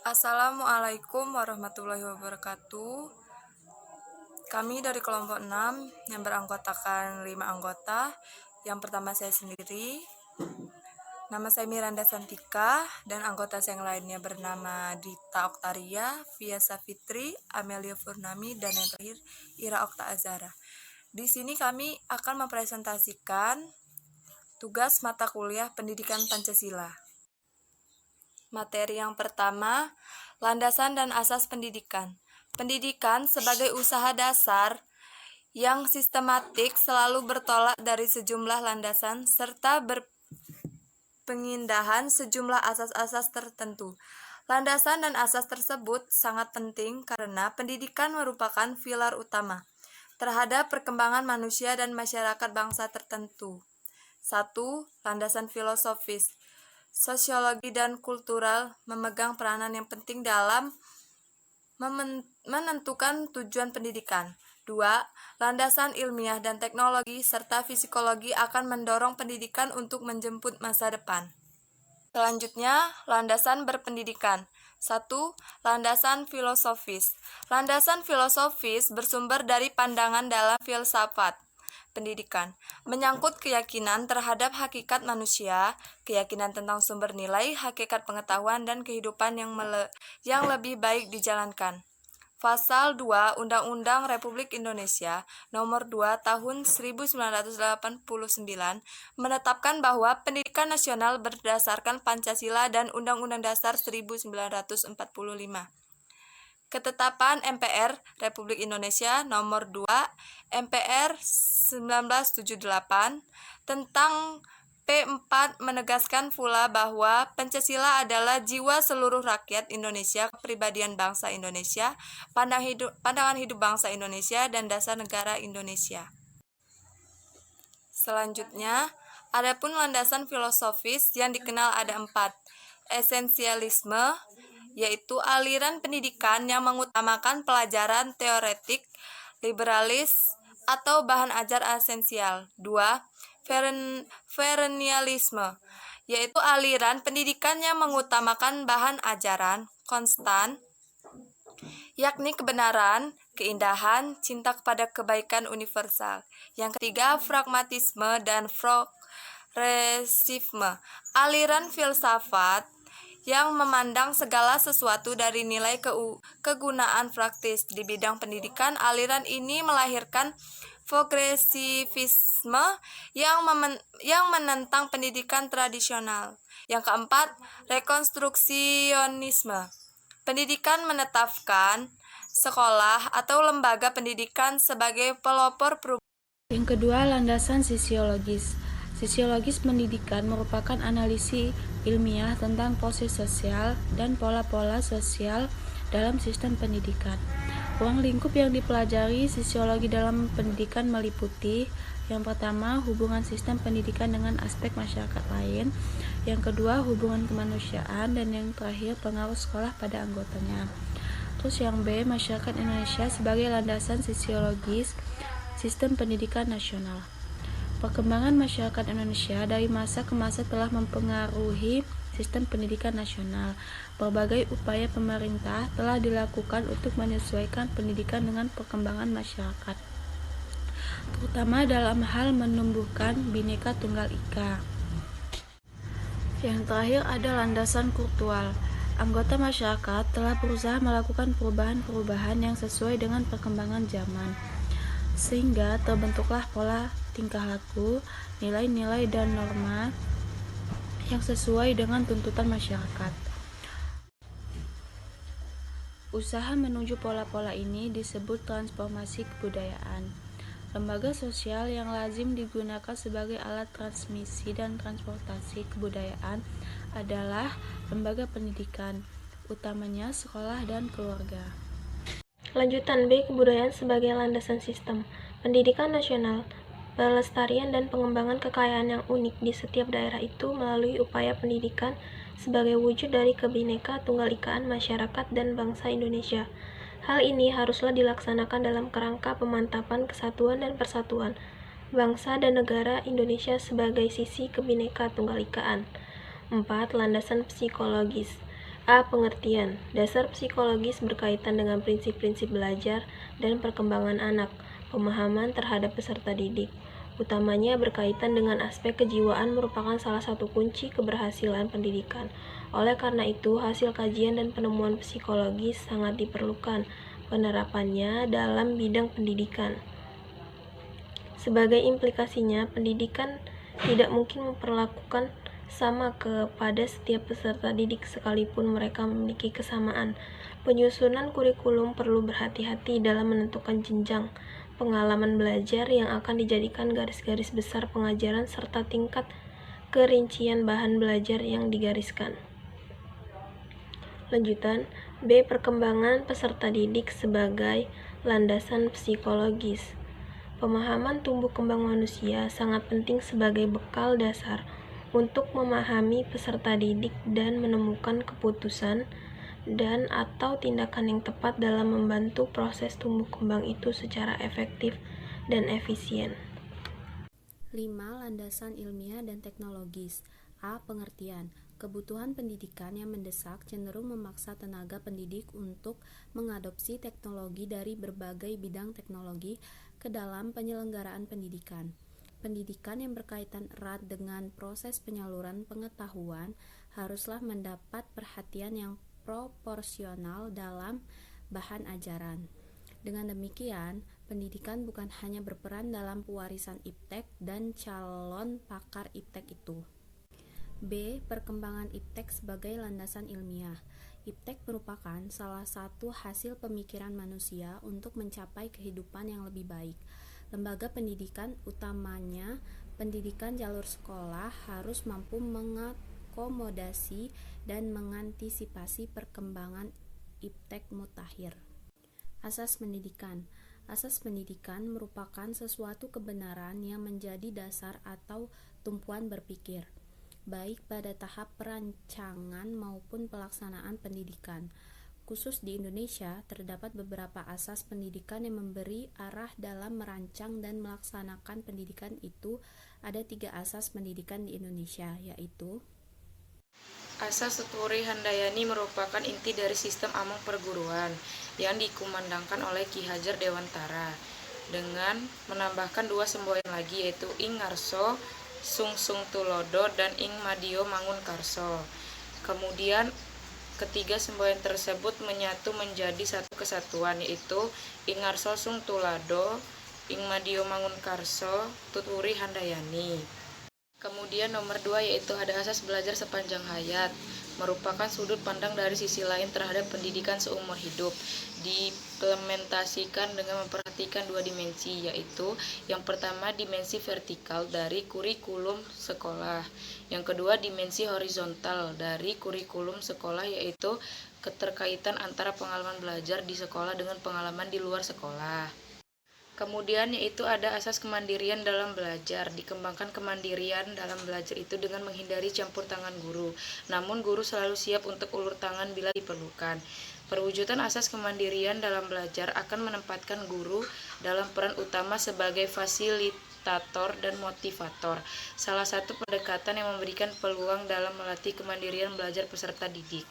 Assalamualaikum warahmatullahi wabarakatuh. Kami dari kelompok 6 yang beranggotakan 5 anggota. Yang pertama saya sendiri. Nama saya Miranda Santika dan anggota saya yang lainnya bernama Dita Oktaria, Via Safitri, Amelia Furnami, dan yang terakhir Ira Okta Azara. Di sini kami akan mempresentasikan tugas mata kuliah Pendidikan Pancasila. Materi yang pertama, landasan dan asas pendidikan. Pendidikan sebagai usaha dasar yang sistematik selalu bertolak dari sejumlah landasan serta berpengindahan sejumlah asas-asas tertentu. Landasan dan asas tersebut sangat penting karena pendidikan merupakan pilar utama terhadap perkembangan manusia dan masyarakat bangsa tertentu. 1. Landasan filosofis. Sosiologi dan kultural memegang peranan yang penting dalam menentukan tujuan pendidikan. 2. Landasan ilmiah dan teknologi serta psikologi akan mendorong pendidikan untuk menjemput masa depan. Selanjutnya, landasan berpendidikan. 1. Landasan filosofis. Landasan filosofis bersumber dari pandangan dalam filsafat pendidikan, menyangkut keyakinan terhadap hakikat manusia, keyakinan tentang sumber nilai, hakikat pengetahuan, dan kehidupan yang lebih baik dijalankan. Pasal 2 Undang-Undang Republik Indonesia Nomor 2 Tahun 1989 menetapkan bahwa pendidikan nasional berdasarkan Pancasila dan Undang-Undang Dasar 1945. Ketetapan MPR Republik Indonesia Nomor 2 MPR 1978 tentang P4 menegaskan pula bahwa Pancasila adalah jiwa seluruh rakyat Indonesia, kepribadian bangsa Indonesia, pandangan hidup bangsa Indonesia, dan dasar negara Indonesia. Selanjutnya, adapun landasan filosofis yang dikenal ada 4. Esensialisme, yaitu aliran pendidikan yang mengutamakan pelajaran teoretik, liberalis, atau bahan ajar esensial. 2. Perennialisme, yaitu aliran pendidikan yang mengutamakan bahan ajaran konstan, yakni kebenaran, keindahan, cinta kepada kebaikan universal. Yang ketiga, pragmatisme dan progresifme, aliran filsafat yang memandang segala sesuatu dari nilai kegunaan praktis. Di bidang pendidikan, aliran ini melahirkan progresivisme yang menentang pendidikan tradisional. Yang keempat, rekonstruksionisme. Pendidikan menetapkan sekolah atau lembaga pendidikan sebagai pelopor perubahan. Yang kedua, landasan sosiologis. Sosiologis pendidikan merupakan analisis ilmiah tentang proses sosial dan pola-pola sosial dalam sistem pendidikan. Ruang lingkup yang dipelajari sosiologi dalam pendidikan meliputi: yang pertama, hubungan sistem pendidikan dengan aspek masyarakat lain; yang kedua, hubungan kemanusiaan; dan yang terakhir, pengaruh sekolah pada anggotanya. Terus yang B, masyarakat Indonesia sebagai landasan sosiologis sistem pendidikan nasional. Perkembangan masyarakat Indonesia dari masa ke masa telah mempengaruhi sistem pendidikan nasional. Berbagai upaya pemerintah telah dilakukan untuk menyesuaikan pendidikan dengan perkembangan masyarakat, terutama dalam hal menumbuhkan Bhinneka Tunggal Ika. Yang terakhir ada landasan kultural. Anggota masyarakat telah berusaha melakukan perubahan-perubahan yang sesuai dengan perkembangan zaman, sehingga terbentuklah pola tingkah laku, nilai-nilai, dan norma yang sesuai dengan tuntutan masyarakat. Usaha menuju pola-pola ini disebut transformasi kebudayaan. Lembaga sosial yang lazim digunakan sebagai alat transmisi dan transportasi kebudayaan adalah lembaga pendidikan, utamanya sekolah dan keluarga. Lanjutan B. Kebudayaan sebagai landasan sistem pendidikan nasional. Pelestarian dan pengembangan kekayaan yang unik di setiap daerah itu melalui upaya pendidikan sebagai wujud dari Kebhinneka Tunggal Ikaan masyarakat dan bangsa Indonesia. Hal ini haruslah dilaksanakan dalam kerangka pemantapan kesatuan dan persatuan bangsa dan negara Indonesia sebagai sisi Kebhinneka Tunggal Ikaan. 4. Landasan psikologis. A. Pengertian. Dasar psikologis berkaitan dengan prinsip-prinsip belajar dan perkembangan anak, pemahaman terhadap peserta didik. Utamanya berkaitan dengan aspek kejiwaan merupakan salah satu kunci keberhasilan pendidikan. Oleh karena itu, hasil kajian dan penemuan psikologis sangat diperlukan penerapannya dalam bidang pendidikan. Sebagai implikasinya, pendidikan tidak mungkin memperlakukan sama kepada setiap peserta didik sekalipun mereka memiliki kesamaan. Penyusunan kurikulum perlu berhati-hati dalam menentukan jenjang pengalaman belajar yang akan dijadikan garis-garis besar pengajaran serta tingkat kerincian bahan belajar yang digariskan. Lanjutan, B. Perkembangan peserta didik sebagai landasan psikologis. Pemahaman tumbuh kembang manusia sangat penting sebagai bekal dasar untuk memahami peserta didik dan menemukan keputusan dan atau tindakan yang tepat dalam membantu proses tumbuh kembang itu secara efektif dan efisien. 5. Landasan ilmiah dan teknologis. A. Pengertian. Kebutuhan pendidikan yang mendesak cenderung memaksa tenaga pendidik untuk mengadopsi teknologi dari berbagai bidang teknologi ke dalam penyelenggaraan pendidikan. Pendidikan yang berkaitan erat dengan proses penyaluran pengetahuan haruslah mendapat perhatian yang proporsional dalam bahan ajaran. Dengan demikian, pendidikan bukan hanya berperan dalam pewarisan iptek dan calon pakar iptek itu. B. Perkembangan iptek sebagai landasan ilmiah. Iptek merupakan salah satu hasil pemikiran manusia untuk mencapai kehidupan yang lebih baik. Lembaga pendidikan, utamanya pendidikan jalur sekolah, harus mampu mengakomodasi dan mengantisipasi perkembangan iptek mutakhir. Asas pendidikan. Asas pendidikan merupakan sesuatu kebenaran yang menjadi dasar atau tumpuan berpikir, baik pada tahap perancangan maupun pelaksanaan pendidikan. Khusus di Indonesia, terdapat beberapa asas pendidikan yang memberi arah dalam merancang dan melaksanakan pendidikan itu. Ada 3 asas pendidikan di Indonesia, yaitu Asas Tutwuri Handayani merupakan inti dari sistem Among Perguruan yang dikumandangkan oleh Ki Hajar Dewantara dengan menambahkan 2 semboyan lagi, yaitu Ing Ngarso Sung Sung Tulodo dan Ing Madio Mangun Karso. Kemudian ketiga semboyan tersebut menyatu menjadi satu kesatuan, yaitu Ing Ngarso Sung Tulado, Ing Madio Mangun Karso, Tutwuri Handayani. Kemudian nomor 2 yaitu ada asas belajar sepanjang hayat, merupakan sudut pandang dari sisi lain terhadap pendidikan seumur hidup, diimplementasikan dengan memperhatikan 2 dimensi, yaitu yang pertama dimensi vertikal dari kurikulum sekolah, yang kedua dimensi horizontal dari kurikulum sekolah, yaitu keterkaitan antara pengalaman belajar di sekolah dengan pengalaman di luar sekolah. Kemudian yaitu ada asas kemandirian dalam belajar. Dikembangkan kemandirian dalam belajar itu dengan menghindari campur tangan guru. Namun guru selalu siap untuk ulur tangan bila diperlukan. Perwujudan asas kemandirian dalam belajar akan menempatkan guru dalam peran utama sebagai fasilitator dan motivator. Salah satu pendekatan yang memberikan peluang dalam melatih kemandirian belajar peserta didik.